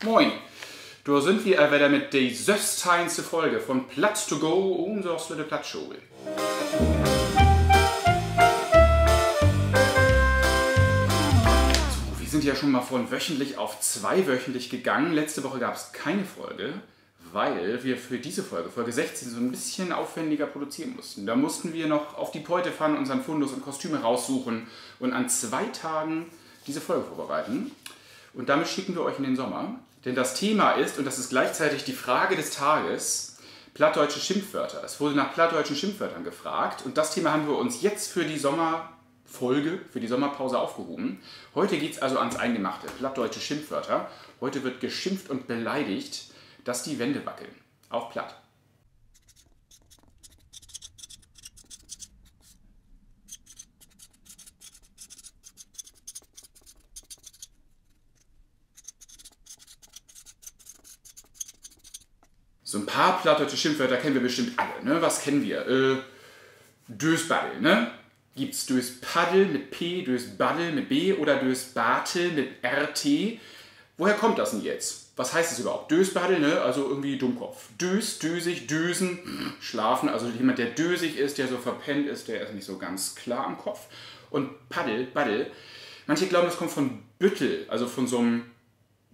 Moin, da sind wir wieder mit der 16. Folge von Platz to Go, unser Platzshow. So, wir sind ja schon mal von wöchentlich auf zweiwöchentlich gegangen. Letzte Woche gab es keine Folge, weil wir für diese Folge, Folge 16, so ein bisschen aufwendiger produzieren mussten. Da mussten wir noch auf die Beute fahren, unseren Fundus und Kostüme raussuchen und an 2 Tagen diese Folge vorbereiten. Und damit schicken wir euch in den Sommer. Denn das Thema ist, und das ist gleichzeitig die Frage des Tages, plattdeutsche Schimpfwörter. Es wurde nach plattdeutschen Schimpfwörtern gefragt und das Thema haben wir uns jetzt für die Sommerfolge, für die Sommerpause aufgehoben. Heute geht es also ans Eingemachte, plattdeutsche Schimpfwörter. Heute wird geschimpft und beleidigt, dass die Wände wackeln. Auf Platt. So ein paar plattdeutsche Schimpfwörter kennen wir bestimmt alle, ne? Was kennen wir? Dösbaddel, ne? Gibt's Döspaddel mit P, Dösbaddel mit B oder Dösbatel mit RT? Woher kommt das denn jetzt? Was heißt es überhaupt? Dösbaddel, ne? Also irgendwie Dummkopf. Dös, dösig, dösen, schlafen. Also jemand, der dösig ist, der so verpennt ist, der ist nicht so ganz klar am Kopf. Und Paddel, Baddel. Manche glauben, das kommt von Büttel, also von so einem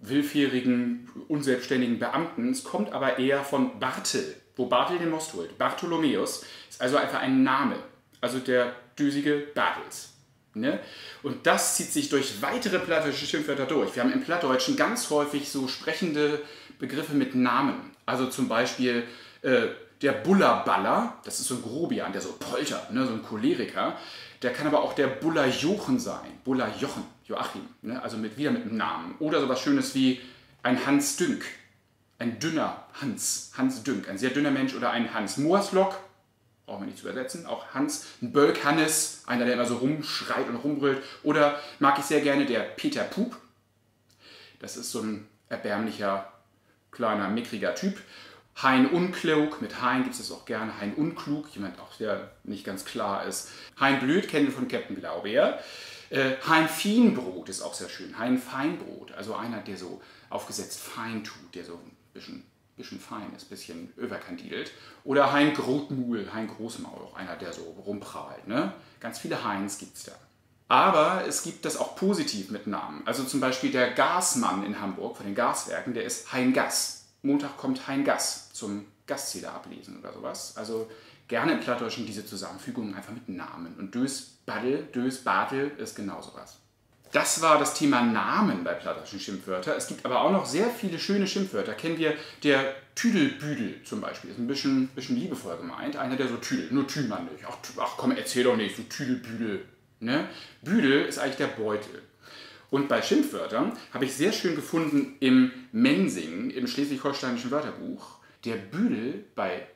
willfährigen, unselbstständigen Beamten. Es kommt aber eher von Bartel, wo Bartel den Most holt. Bartholomäus ist also einfach ein Name, also der düsige Bartels. Ne? Und das zieht sich durch weitere plattdeutsche Schimpfwörter durch. Wir haben im Plattdeutschen ganz häufig so sprechende Begriffe mit Namen. Also zum Beispiel der Bullerballer, das ist so ein Grobian, der so poltert, ne? So ein Choleriker. Der kann aber auch der Bullerjochen sein, Bullerjochen, Joachim, ne? Also wieder mit einem Namen. Oder sowas Schönes wie ein Hans Dünk, ein dünner Hans, Hans Dünk, ein sehr dünner Mensch oder ein Hans Moorslok, brauchen wir nicht zu übersetzen, auch Hans, ein Bölk Hannes, einer, der immer so rumschreit und rumbrüllt. Oder mag ich sehr gerne der Peter Pup, das ist so ein erbärmlicher, kleiner, mickriger Typ. Hein Unklug, mit Hein gibt es auch gerne. Hein Unklug, jemand auch, der nicht ganz klar ist. Hein Blöd kennen wir von Captain Blaubeer. Hein Fienbrot ist auch sehr schön. Hein Feinbrot, also einer, der so aufgesetzt fein tut, der so ein bisschen fein ist, ein bisschen überkandidelt. Oder Hein Grotmuhl, Hein Großmaul, auch einer, der so rumprahlt. Ne? Ganz viele Heins gibt es da. Aber es gibt das auch positiv mit Namen. Also zum Beispiel der Gasmann in Hamburg von den Gaswerken, der ist Hein Gass. Montag kommt Hein Gass zum Gaszähler ablesen oder sowas. Also gerne im Plattdeutschen diese Zusammenfügung einfach mit Namen. Und Dösbaddel, Dösbatel ist genau sowas. Das war das Thema Namen bei plattdeutschen Schimpfwörtern. Es gibt aber auch noch sehr viele schöne Schimpfwörter. Kennen wir der Tüdelbüdel zum Beispiel. Ist ein bisschen liebevoll gemeint. Einer, der so tüdelt. Nur Tüdelmann nicht. Ach komm, erzähl doch nicht, so Tüdelbüdel. Ne? Büdel ist eigentlich der Beutel. Und bei Schimpfwörtern habe ich sehr schön gefunden im Mensing, im Schleswig-Holsteinischen Wörterbuch, der Büdel bei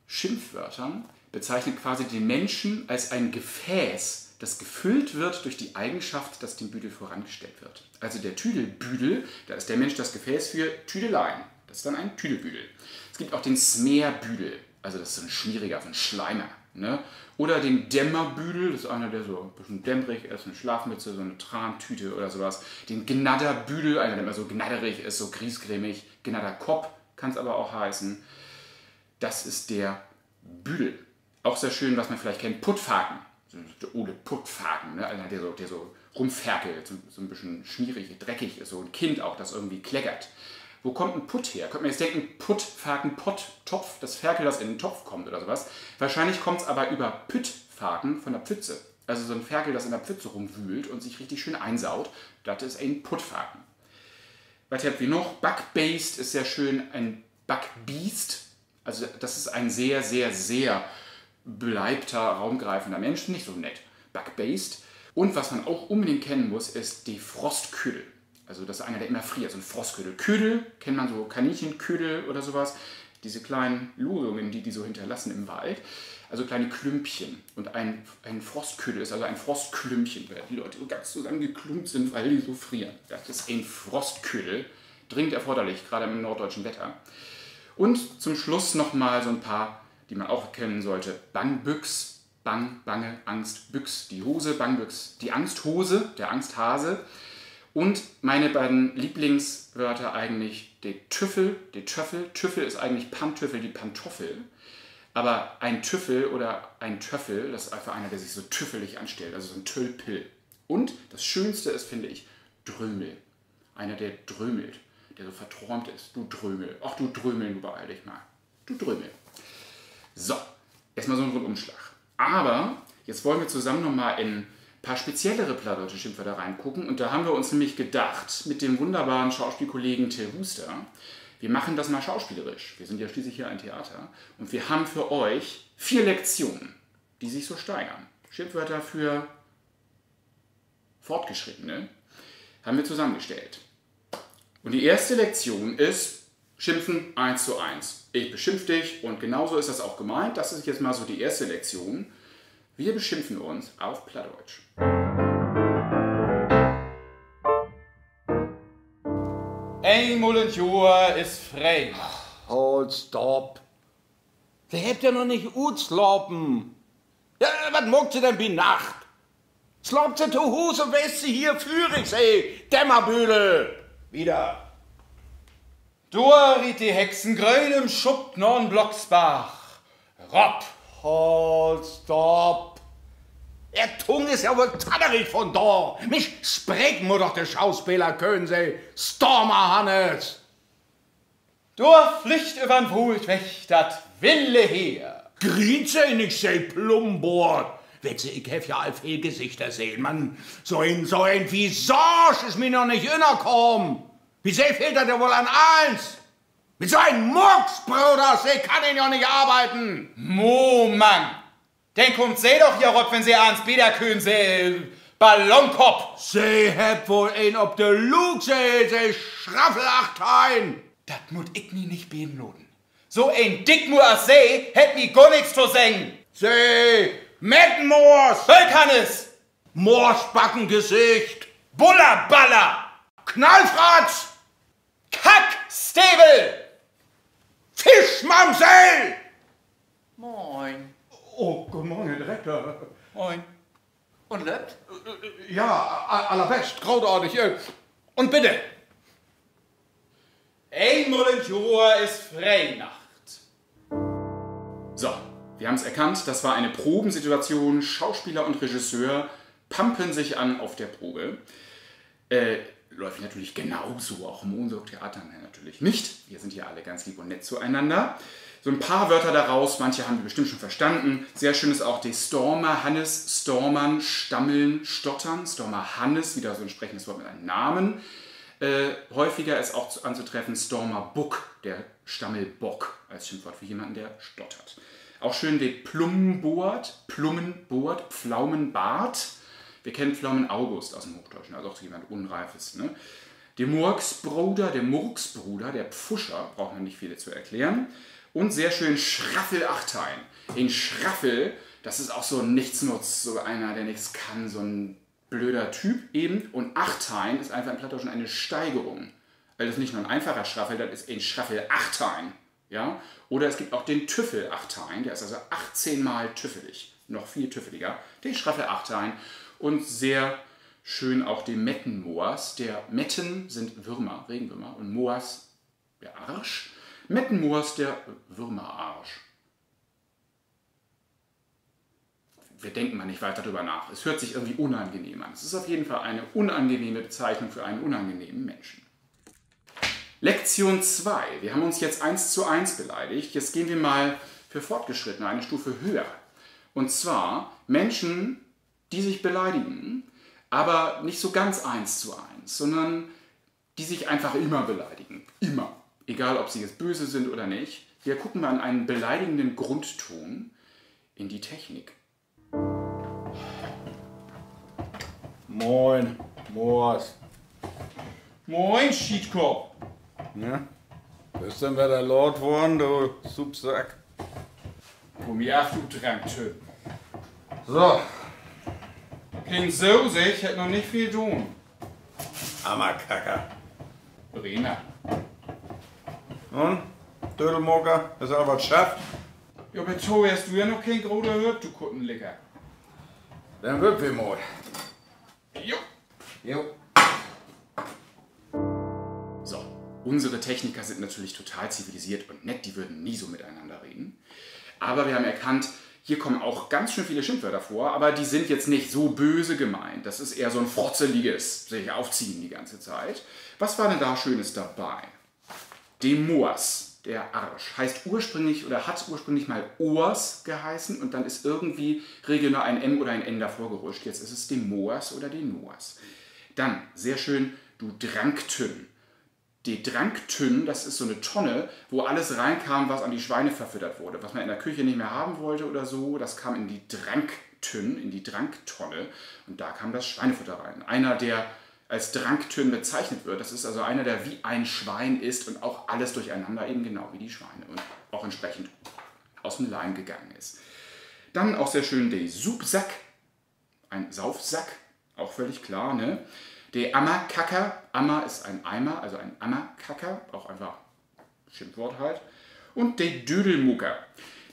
Schimpfwörtern bezeichnet quasi den Menschen als ein Gefäß, das gefüllt wird durch die Eigenschaft, dass dem Büdel vorangestellt wird. Also der Tüdelbüdel, da ist der Mensch das Gefäß für Tüdeleien. Das ist dann ein Tüdelbüdel. Es gibt auch den Smerbüdel, also das ist so ein schmieriger, so ein Schleimer. Ne? Oder den Dämmerbüdel, das ist einer, der so ein bisschen dämmerig ist, eine Schlafmütze, so eine Trantüte oder sowas. Den Gnadderbüdel, einer, der immer so gnadderig ist, so griesgrämig. Gnadderkopf kann es aber auch heißen. Das ist der Büdel. Auch sehr schön, was man vielleicht kennt, Puttfaken. Der Ole Puttfaken, ne? Einer, der so rumferkelt, so ein bisschen schmierig, dreckig ist, so ein Kind auch, das irgendwie kleckert. Wo kommt ein Putt her? Könnte man jetzt denken, Putt, Faken, Pott, Topf, das Ferkel, das in den Topf kommt oder sowas. Wahrscheinlich kommt es aber über Püttfaken von der Pfütze. Also so ein Ferkel, das in der Pfütze rumwühlt und sich richtig schön einsaut. Das ist ein Puttfaken. Was habt ihr noch? Backbased ist sehr schön, ein Backbiest. Also das ist ein sehr, sehr, sehr beleibter, raumgreifender Mensch. Nicht so nett. Backbased. Und was man auch unbedingt kennen muss, ist die Frostködel. Also das ist einer, der immer friert, so ein Frostködel. Ködel, kennt man so Kaninchenködel oder sowas. Diese kleinen Losungen, die so hinterlassen im Wald. Also kleine Klümpchen. Und ein Frostködel ist also ein Frostklümpchen, weil die Leute so ganz zusammengeklumpt sind, weil die so frieren. Das ist ein Frostködel. Dringend erforderlich, gerade im norddeutschen Wetter. Und zum Schluss nochmal so ein paar, die man auch kennen sollte. Bangbüchs, Bang, Bange, Angst, Büchs, die Hose, Bangbüchs, die Angsthose, der Angsthase. Und meine beiden Lieblingswörter eigentlich der Tüffel, der Töffel. Tüffel ist eigentlich Pantöffel, die Pantoffel. Aber ein Tüffel oder ein Töffel, das ist einfach einer, der sich so tüffelig anstellt, also so ein Tölpel. Und das Schönste ist, finde ich, Drömel. Einer, der drömelt, der so verträumt ist. Du Drömel. Ach, du Drömel, du beeil dich mal. Du Drömel. So, erstmal so ein Rundumschlag. Aber jetzt wollen wir zusammen nochmal in ein paar speziellere plattdeutsche Schimpfwörter reingucken. Und da haben wir uns nämlich gedacht, mit dem wunderbaren Schauspielkollegen Till Huster, wir machen das mal schauspielerisch. Wir sind ja schließlich hier ein Theater. Und wir haben für euch 4 Lektionen, die sich so steigern. Schimpfwörter für Fortgeschrittene haben wir zusammengestellt. Und die erste Lektion ist Schimpfen 1:1. Ich beschimpfe dich und genauso ist das auch gemeint. Das ist jetzt mal so die erste Lektion. Wir beschimpfen uns auf Plattdeutsch. Einmal ein Jahr ist frei. Halt, stopp. Sie habt ja noch nicht utslapen. Ja, was mogt sie denn bei Nacht? Slapt sie zu Hause und weißt sie hier Führichsee, Dämmerbühle. Wieder. Dorit die Hexengröl im Schupp non Blocksbach. Rob. Halt, stopp. Er Tung ist ja wohl tatterig von da. Mich sprechen muss doch der Schauspieler können sie. Stormer Hannes. Dor Pflicht übern Wohlt weg, dat Wille her. Grinse nicht, sei Plumbord. Wetze, ich hef ja all viel Gesichter sehen, Mann. So ein Visage ist mir noch nicht innerkommen. Wie sehr fehlt das ja wohl an eins? Mit so einem Murks, Bruder, sie kann ihn ja nicht arbeiten. Mo, Mann. Denn kommt sie doch hier rock, wenn sie ans Bäderkön se Ballonkopf. Sie hat wohl ein ob de Lug, sie Schraffelachthain. Dat mut ich mi nicht beenloden. So ein Dickmur als See hätt mi gar nix zu sagen. Sie, Mettenmoors, Völkannes, Moorsbackengesicht, Bullerballer, Knallfratz, Kackstäbel, Fischmamsell. Moin. Oh, guten Morgen, Herr Direktor. Moin. Und lebt? Ja, allerbest, großartig. Und bitte. Einmal ein Jahr ist Freinacht. So, wir haben es erkannt, das war eine Probensituation. Schauspieler und Regisseur pumpen sich an auf der Probe. Läuft natürlich genauso, auch im Montagstheater natürlich nicht. Wir sind hier alle ganz lieb und nett zueinander. So ein paar Wörter daraus, manche haben wir bestimmt schon verstanden. Sehr schön ist auch die Stormer, Hannes, Stormern, Stammeln, Stottern. Stormer Hannes, wieder so ein entsprechendes Wort mit einem Namen. Häufiger ist auch anzutreffen Stormer Buck, der Stammelbock, als Schimpfwort für jemanden, der stottert. Auch schön die Plummenboard, Pflaumenbart. Wir kennen Pflaumen August aus dem Hochdeutschen, also auch jemand Unreifes. Ne? Der Murksbruder, der Pfuscher, braucht man nicht viele zu erklären. Und sehr schön Schraffel-Achtein. Den Schraffel, das ist auch so ein Nichtsnutz, so einer, der nichts kann, so ein blöder Typ eben. Und Achtein ist einfach im Plattdeutschen eine Steigerung. Weil das nicht nur ein einfacher Schraffel, das ist ein Schraffel-Achtein. Ja? Oder es gibt auch den Tüffel-Achtein, der ist also 18 Mal tüffelig. Noch viel tüffeliger. Der Schraffel-Achtein. Und sehr schön auch die Mettenmoors. Der Metten sind Würmer, Regenwürmer. Und Moors, der Arsch. Mettenmoors, der Würmerarsch. Wir denken mal nicht weiter darüber nach. Es hört sich irgendwie unangenehm an. Es ist auf jeden Fall eine unangenehme Bezeichnung für einen unangenehmen Menschen. Lektion 2. Wir haben uns jetzt 1:1 beleidigt. Jetzt gehen wir mal für Fortgeschrittene eine Stufe höher. Und zwar Menschen, die sich beleidigen, aber nicht so ganz 1:1, sondern die sich einfach immer beleidigen. Immer. Egal, ob sie jetzt böse sind oder nicht. Wir gucken mal an einen beleidigenden Grundton in die Technik. Moin, Moors. Moin, Schiedkopf. Ja? Bist denn wieder laut worden, du Subsack? Komm hier auf, du Tranktyp. So, Kein Soße, ich hätte noch nicht viel tun. Ammerkacker. Brenner. Und? Dödelmocker, ist er was schafft? Ja, aber so hast du ja noch kein Groder hört, du Kuttenlicker. Dann wird wir mal. Jo. Jo. Unsere Techniker sind natürlich total zivilisiert und nett, die würden nie so miteinander reden. Aber wir haben erkannt, hier kommen auch ganz schön viele Schimpfwörter vor, aber die sind jetzt nicht so böse gemeint. Das ist eher so ein frotzeliges, sich aufziehen die ganze Zeit. Was war denn da Schönes dabei? Demoas, der Arsch, heißt ursprünglich oder hat ursprünglich mal Oars geheißen und dann ist irgendwie regional ein M oder ein N davor gerutscht. Jetzt ist es Demoas oder Denoas. Dann, sehr schön, du Dranktün. Die Dranktün, das ist so eine Tonne, wo alles reinkam, was an die Schweine verfüttert wurde. Was man in der Küche nicht mehr haben wollte oder so, das kam in die Dranktün, in die Dranktonne. Und da kam das Schweinefutter rein. Einer, der als Dranktün bezeichnet wird, das ist also einer, der wie ein Schwein ist und auch alles durcheinander, eben genau wie die Schweine. Und auch entsprechend aus dem Leim gegangen ist. Dann auch sehr schön der Supsack, ein Saufsack, auch völlig klar, ne? Der Ammerkacker, Ammer ist ein Eimer, also ein Ammerkacker, auch einfach Schimpfwort halt. Und der Dödelmucker.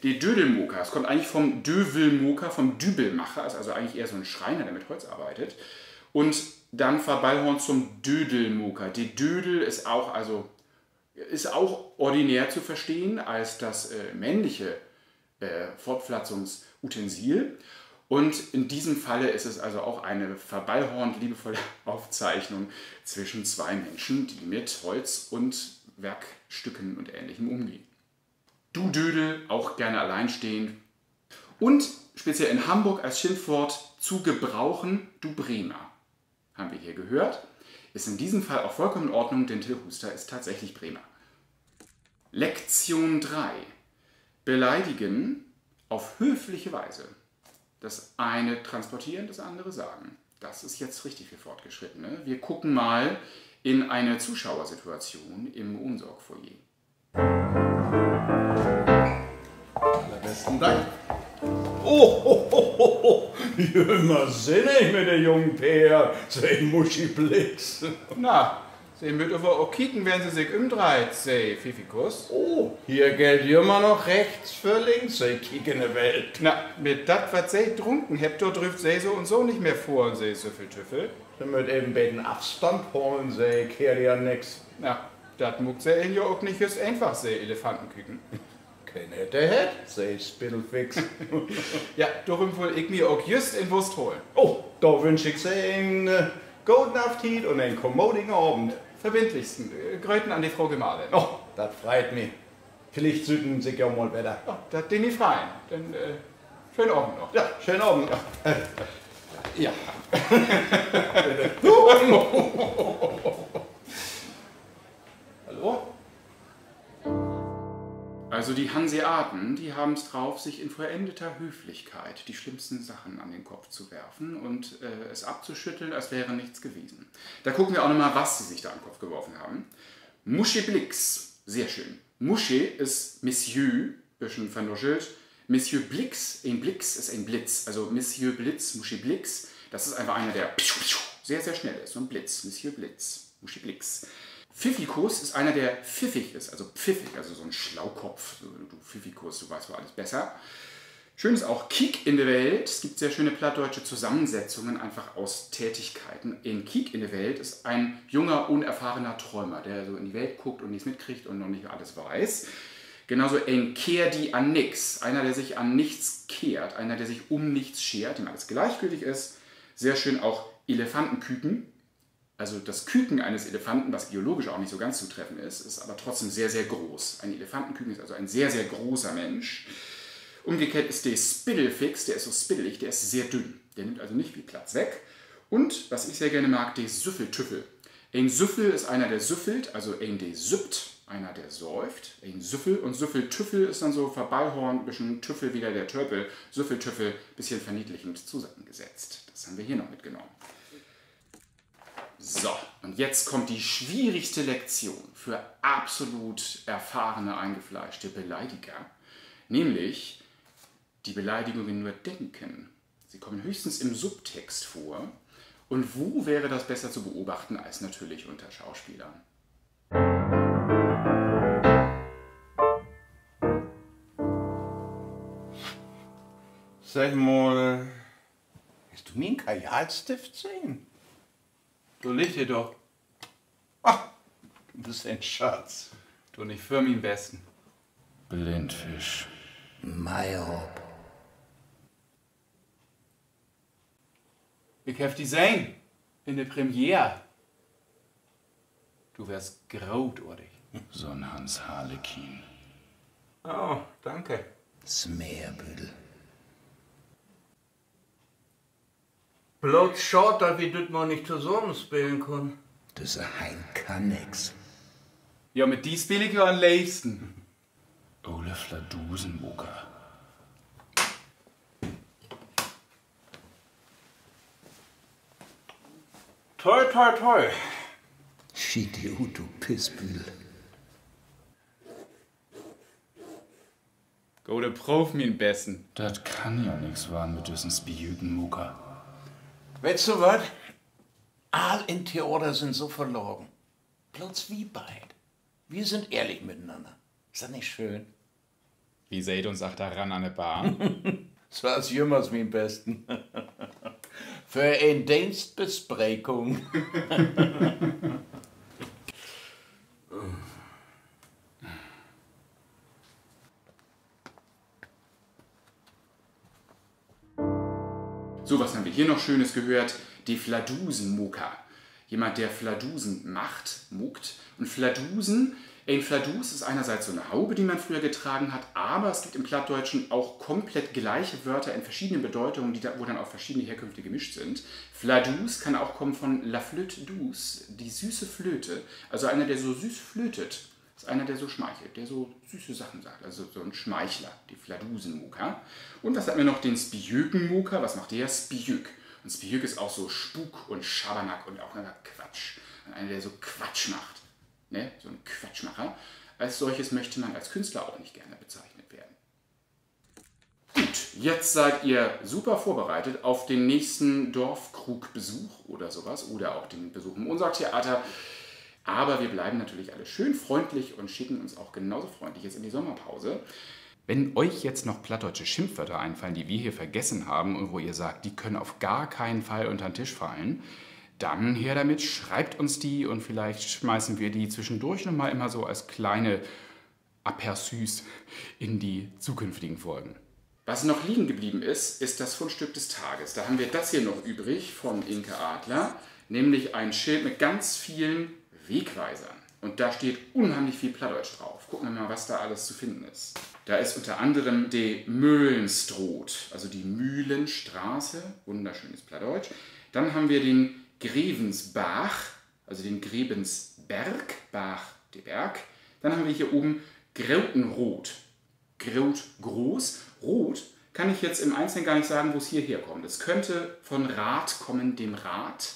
Der Dödelmucker, das kommt eigentlich vom Dövelmucker, vom Dübelmacher, ist also eigentlich eher so ein Schreiner, der mit Holz arbeitet. Und dann Verballhorn zum Dödelmucker. Die Dödel ist auch ordinär zu verstehen als das männliche Fortpflanzungsutensil. Und in diesem Falle ist es also auch eine verballhornt liebevolle Aufzeichnung zwischen zwei Menschen, die mit Holz und Werkstücken und Ähnlichem umgehen. Du Dödel, auch gerne alleinstehend. Und speziell in Hamburg als Schimpfwort zu gebrauchen, du Bremer. Haben wir hier gehört. Ist in diesem Fall auch vollkommen in Ordnung, denn Till Huster ist tatsächlich Bremer. Lektion 3. Beleidigen auf höfliche Weise. Das eine transportieren, das andere sagen. Das ist jetzt richtig für Fortgeschrittene. Wir gucken mal in eine Zuschauersituation im Umsorgfoyer. Allerbesten Dank. Oh, immer sinnig mit der jungen Peer, sei Muschi Blitz. Na, Sie müssen aber auch kicken, wenn Sie sich umdreht, sei Pfiffikus. Oh, hier gilt immer noch rechts für links, sei kickende Welt. Na, mit dat, was Sie trunken habt, dort trifft Sie so und so nicht mehr vor und Sie Süffeltüffel. Sie müssen eben bei den Abstand holen, sei kehrt ja nix. Na, dat muckt Sie ja auch nicht just einfach, Sie Elefantenküken. Kein hätte, sei Spittelfix. Ja, darum will ich mir auch just in Wurst holen. Oh, da wünsch ich Sie einen guten Appetit und einen kommodigen Abend. Verbindlichsten, Gröten an die Frau Gemahlin. Oh, das freut mich. Vielleicht süden sich ja mal wieder. Oh, das den nicht freien. Dann schönen Abend noch. Ja, schönen Abend. Ja. Hallo? Also die Hanseaten, die haben es drauf, sich in vollendeter Höflichkeit die schlimmsten Sachen an den Kopf zu werfen und es abzuschütteln, als wäre nichts gewesen. Da gucken wir auch nochmal, was sie sich da an den Kopf geworfen haben. Musche Blix, sehr schön. Musche ist Monsieur, bisschen vernuschelt. Monsieur Blix, ein Blix ist ein Blitz. Also Monsieur Blitz, Musche Blix, das ist einfach einer, der sehr, sehr schnell ist. So ein Blitz, Monsieur Blitz, Musche Blix. Pfiffikus ist einer, der pfiffig ist, also pfiffig, also so ein Schlaukopf. Du Pfiffikus, du weißt wohl alles besser. Schön ist auch Kiek in der Welt. Es gibt sehr schöne plattdeutsche Zusammensetzungen einfach aus Tätigkeiten. In Kiek in der Welt ist ein junger, unerfahrener Träumer, der so in die Welt guckt und nichts mitkriegt und noch nicht alles weiß. Genauso ein Kehrdi an nix, einer, der sich an nichts kehrt, einer, der sich um nichts schert, dem alles gleichgültig ist. Sehr schön auch Elefantenküken. Also das Küken eines Elefanten, was biologisch auch nicht so ganz zutreffend ist, ist aber trotzdem sehr, sehr groß. Ein Elefantenküken ist also ein sehr, sehr großer Mensch. Umgekehrt ist der Spittelfix, der ist so spittelig, der ist sehr dünn. Der nimmt also nicht viel Platz weg. Und, was ich sehr gerne mag, der Süffeltüffel. Ein Süffel ist einer, der süffelt, also ein der süppt, einer, der säuft. Ein Süffel und Süffeltüffel ist dann so Verballhorn, ein bisschen Tüffel wieder der Törpel. Süffeltüffel, bisschen verniedlichend zusammengesetzt. Das haben wir hier noch mitgenommen. So, und jetzt kommt die schwierigste Lektion für absolut erfahrene, eingefleischte Beleidiger, nämlich die Beleidigungen nur denken. Sie kommen höchstens im Subtext vor. Und wo wäre das besser zu beobachten als natürlich unter Schauspielern? Sag mal, hast du mir einen Kajalstift sehen? So liegt ihr doch. Ach, Das ist ein Schatz. Du nicht für mich am besten. Blindfisch. Meihob. Ich hab die sehen. In der Premiere. Du wärst großartig. So ein Hans Harlekin. Oh, danke. Smeerbüdel. Bloß schade, dass wir das mal nicht zusammen spielen können. Das Hein kann nix. Ja, mit die spiel ich ja am liebsten. Ole Fladusenmucker. Toi, toi, toi. Schied dir ut, du Pissbüdel. Go der Prof mir am besten. Das kann ja nix waren mit diesen Spijükenmucker. Weißt du was? All in Theater sind so verlogen. Bloß wie beid. Wir sind ehrlich miteinander. Ist das nicht schön? Wie seht uns auch daran an der Bar? Das war als jümmers mir am besten. Für eine Dienstbesprechung. So, was haben wir hier noch Schönes gehört? Die Fladusenmucker. Jemand, der Fladusen macht, muckt. Und Fladusen, ein Fladus ist einerseits so eine Haube, die man früher getragen hat, aber es gibt im Plattdeutschen auch komplett gleiche Wörter in verschiedenen Bedeutungen, wo dann auch verschiedene Herkünfte gemischt sind. Fladus kann auch kommen von la flûte douce, die süße Flöte. Also einer, der so süß flötet. Das ist einer, der so schmeichelt, der so süße Sachen sagt. Also so ein Schmeichler, die Fladusenmucker. Und was hatten wir noch? Den Spijökenmucker. Was macht der? Spijök. Und Spijök ist auch so Spuk und Schabernack und auch immer Quatsch. Und einer, der so Quatsch macht. Ne? So ein Quatschmacher. Als solches möchte man als Künstler auch nicht gerne bezeichnet werden. Gut, jetzt seid ihr super vorbereitet auf den nächsten Dorfkrugbesuch oder sowas. Oder auch den Besuch im Unsorgtheater. Aber wir bleiben natürlich alle schön freundlich und schicken uns auch genauso freundlich jetzt in die Sommerpause. Wenn euch jetzt noch plattdeutsche Schimpfwörter einfallen, die wir hier vergessen haben und wo ihr sagt, die können auf gar keinen Fall unter den Tisch fallen, dann her damit, schreibt uns die und vielleicht schmeißen wir die zwischendurch nochmal immer so als kleine Aperçus in die zukünftigen Folgen. Was noch liegen geblieben ist, ist das Fundstück des Tages. Da haben wir das hier noch übrig von Inke Adler, nämlich ein Schild mit ganz vielen Wegweisern. Und da steht unheimlich viel Plattdeutsch drauf. Gucken wir mal, was da alles zu finden ist. Da ist unter anderem die Möhlenstroth, also die Mühlenstraße, wunderschönes Plattdeutsch. Dann haben wir den Grevensbach, also den Grebensberg, Bach, der Berg. Dann haben wir hier oben Grautenroth, Graut groß. Rot kann ich jetzt im Einzelnen gar nicht sagen, wo es hierher kommt. Es könnte von Rat kommen, dem Rat,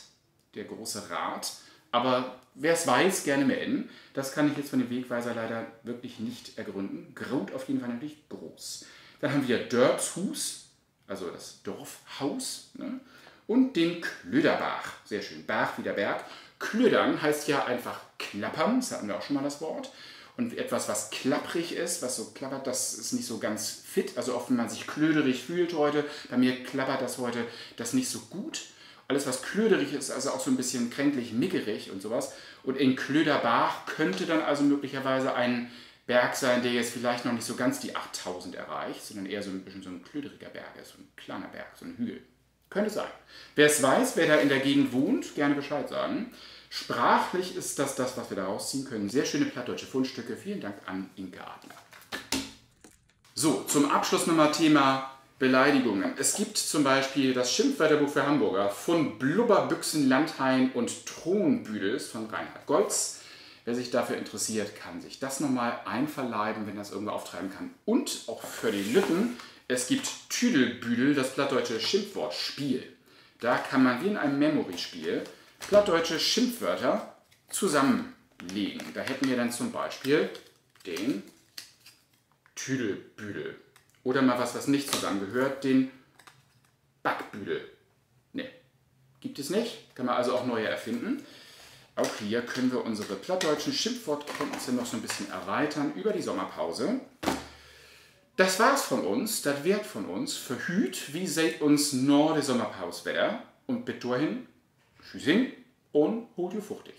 der große Rat. Aber wer es weiß, gerne melden. Das kann ich jetzt von dem Wegweiser leider wirklich nicht ergründen. Graut auf jeden Fall natürlich groß. Dann haben wir Dörpshus, also das Dorfhaus. Ne? Und den Klöderbach. Sehr schön. Bach wie der Berg. Klödern heißt ja einfach klappern. Das hatten wir auch schon mal das Wort. Und etwas, was klapprig ist, was so klappert, das ist nicht so ganz fit. Also oft, wenn man sich klöderig fühlt heute, bei mir klappert das heute das nicht so gut. Alles, was klöderig ist, also auch so ein bisschen kränklich, mickerig und sowas. Und in Klöderbach könnte dann also möglicherweise ein Berg sein, der jetzt vielleicht noch nicht so ganz die 8000 erreicht, sondern eher so ein bisschen so ein klöderiger Berg ist, so ein kleiner Berg, so ein Hügel. Könnte sein. Wer es weiß, wer da in der Gegend wohnt, gerne Bescheid sagen. Sprachlich ist das, was wir da rausziehen können. Sehr schöne plattdeutsche Fundstücke. Vielen Dank an Inke Adler. So, zum Abschluss nochmal Thema Beleidigungen. Es gibt zum Beispiel das Schimpfwörterbuch für Hamburger von Blubberbüchsen, Landhain und Thronbüdels von Reinhard Goltz. Wer sich dafür interessiert, kann sich das nochmal einverleiben, wenn das irgendwo auftreiben kann. Und auch für die Lippen, es gibt Tüdelbüdel, das plattdeutsche Schimpfwortspiel. Da kann man wie in einem Memory-Spiel plattdeutsche Schimpfwörter zusammenlegen. Da hätten wir dann zum Beispiel den Tüdelbüdel. Oder mal was nicht zusammengehört, den Backbüdel. Ne, gibt es nicht. Kann man also auch neue erfinden. Auch hier können wir unsere plattdeutschen Schimpfwortkenntnisse noch so ein bisschen erweitern über die Sommerpause. Das war's von uns, das wird von uns. Verhüt, wie seht uns nur die Sommerpause wieder. Und bis dahin, tschüssing und holt ihr fuchtig.